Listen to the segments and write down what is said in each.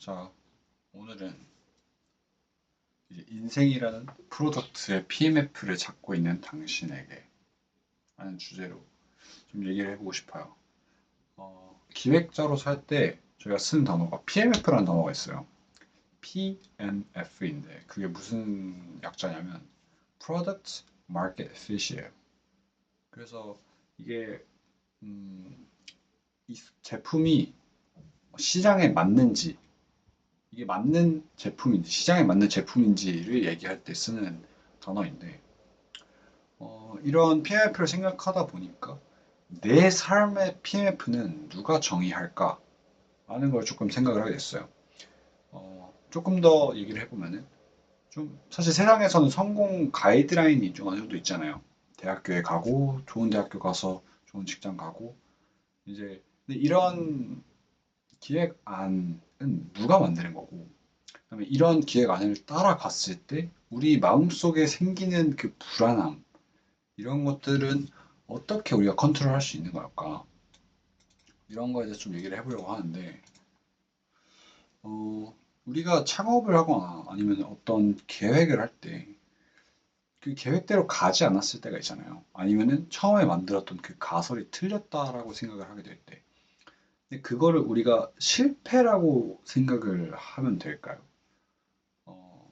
자, 오늘은 이제 인생이라는 프로덕트의 PMF를 찾고 있는 당신에게 하는 주제로 좀 얘기를 해보고 싶어요. 기획자로 살 때 저희가 쓰는 단어가 PMF라는 단어가 있어요. PMF인데 그게 무슨 약자냐면 Product Market Fit이에요. 그래서 이게 이 제품이 시장에 맞는지 이게 맞는 제품인지 시장에 맞는 제품인지를 얘기할 때 쓰는 단어인데 이런 PMF를 생각하다 보니까 내 삶의 PMF는 누가 정의할까? 라는 걸 조금 생각을 하게 됐어요. 조금 더 얘기를 해보면은 좀 사실 세상에서는 성공 가이드라인이 좀 어느 정도 있잖아요. 대학교에 가고 좋은 대학교 가서 좋은 직장 가고 이제 근데 이런 기획안은 누가 만드는 거고 그다음에 이런 기획안을 따라갔을 때 우리 마음속에 생기는 그 불안함 이런 것들은 어떻게 우리가 컨트롤할 수 있는 걸까? 이런 거에 대해서 좀 얘기를 해보려고 하는데, 우리가 창업을 하거나 아니면 어떤 계획을 할 때, 그 계획대로 가지 않았을 때가 있잖아요. 아니면은 처음에 만들었던 그 가설이 틀렸다라고 생각을 하게 될 때. 근데 그거를 우리가 실패라고 생각을 하면 될까요? 어,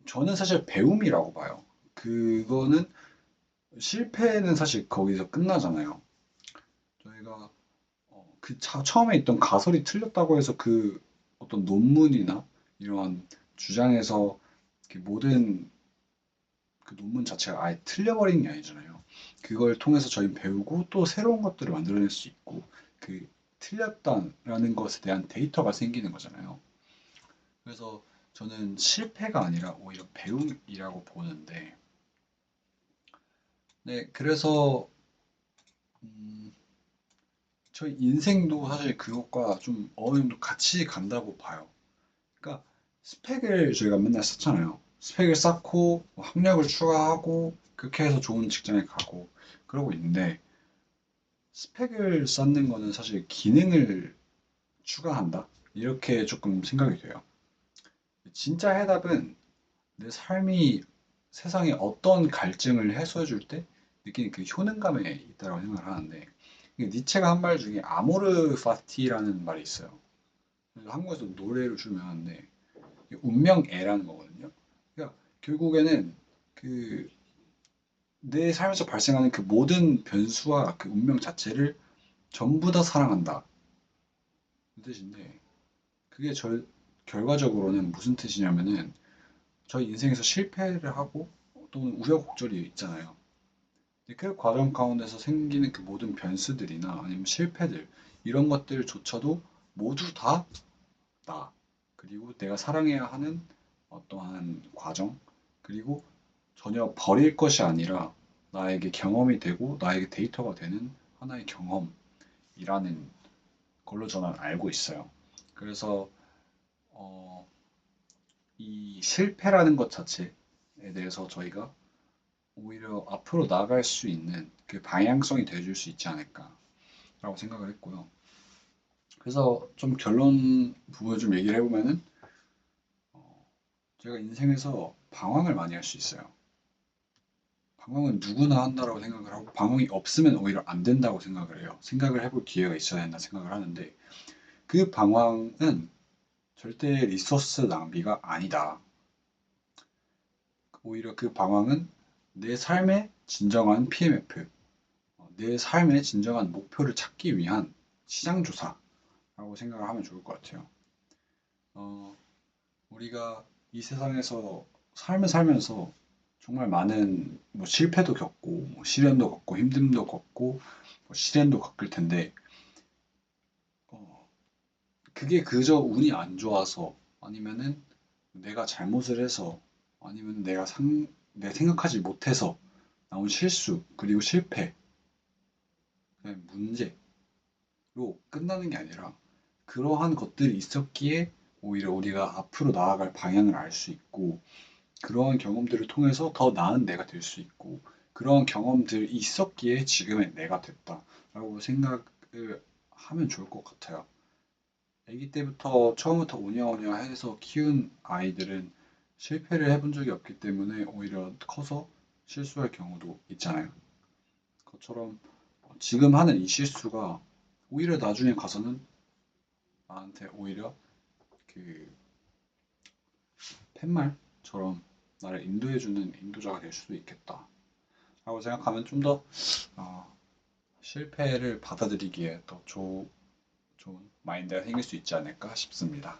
저는 사실 배움이라고 봐요. 그거는 실패는 사실 거기서 끝나잖아요. 저희가 처음에 있던 가설이 틀렸다고 해서 그 어떤 논문이나 이러한 주장에서 그 모든 그 논문 자체가 아예 틀려버리는 게 아니잖아요. 그걸 통해서 저희 배우고 또 새로운 것들을 만들어낼 수 있고 그 틀렸다라는 것에 대한 데이터가 생기는 거잖아요. 그래서 저는 실패가 아니라 오히려 배움이라고 보는데, 네, 그래서 음, 저희 인생도 사실 그것과 좀 어느 정도 같이 간다고 봐요. 그러니까 스펙을 저희가 맨날 쌓잖아요. 스펙을 쌓고 뭐 학력을 추가하고 그렇게 해서 좋은 직장에 가고 그러고 있는데 스펙을 쌓는 거는 사실 기능을 추가한다. 이렇게 조금 생각이 돼요. 진짜 해답은 내 삶이 세상에 어떤 갈증을 해소해 줄 때 느끼는 그 효능감에 있다고 생각을 하는데 니체가 한 말 중에 아모르 파티라는 말이 있어요. 그래서 한국에서 노래를 주면하는데 운명애라는 거거든요. 그러니까 결국에는 그 내 삶에서 발생하는 그 모든 변수와 그 운명 자체를 전부 다 사랑한다. 그 뜻인데 그게 결과적으로는 무슨 뜻이냐면은 저희 인생에서 실패를 하고 또는 우여곡절이 있잖아요. 근데 그 과정 가운데서 생기는 그 모든 변수들이나 아니면 실패들 이런 것들조차도 모두 다 나. 그리고 내가 사랑해야 하는 어떠한 과정 그리고 전혀 버릴 것이 아니라 나에게 경험이 되고 나에게 데이터가 되는 하나의 경험이라는 걸로 저는 알고 있어요. 그래서 어, 이 실패라는 것 자체에 대해서 저희가 오히려 앞으로 나아갈 수 있는 그 방향성이 되어줄 수 있지 않을까라고 생각을 했고요. 그래서 좀 결론 부분을 좀 얘기를 해보면은 제가 인생에서 방황을 많이 할 수 있어요. 방황은 누구나 한다라고 생각을 하고 방황이 없으면 오히려 안 된다고 생각을 해요. 생각을 해볼 기회가 있어야 된다 생각을 하는데 그 방황은 절대 리소스 낭비가 아니다. 오히려 그 방황은 내 삶의 진정한 PMF, 내 삶의 진정한 목표를 찾기 위한 시장조사라고 생각을 하면 좋을 것 같아요. 어, 우리가 이 세상에서 삶을 살면서 정말 많은 뭐 실패도 겪고 뭐 시련도 겪고 힘듦도 겪고 뭐 시련도 겪을 텐데 어, 그게 그저 운이 안 좋아서 아니면은 내가 잘못을 해서 아니면 내가 생각하지 못해서 나온 실수 그리고 실패 그냥 문제로 끝나는 게 아니라 그러한 것들이 있었기에 오히려 우리가 앞으로 나아갈 방향을 알 수 있고 그러한 경험들을 통해서 더 나은 내가 될 수 있고 그러한 경험들이 있었기에 지금의 내가 됐다라고 생각을 하면 좋을 것 같아요. 아기 때부터 처음부터 오냐오냐 해서 키운 아이들은 실패를 해본 적이 없기 때문에 오히려 커서 실수할 경우도 있잖아요. 그것처럼 지금 하는 이 실수가 오히려 나중에 가서는 나한테 오히려 그 팻말처럼 나를 인도해주는 인도자가 될 수도 있겠다. 라고 생각하면 좀 더 실패를 받아들이기에 더 좋은 마인드가 생길 수 있지 않을까 싶습니다.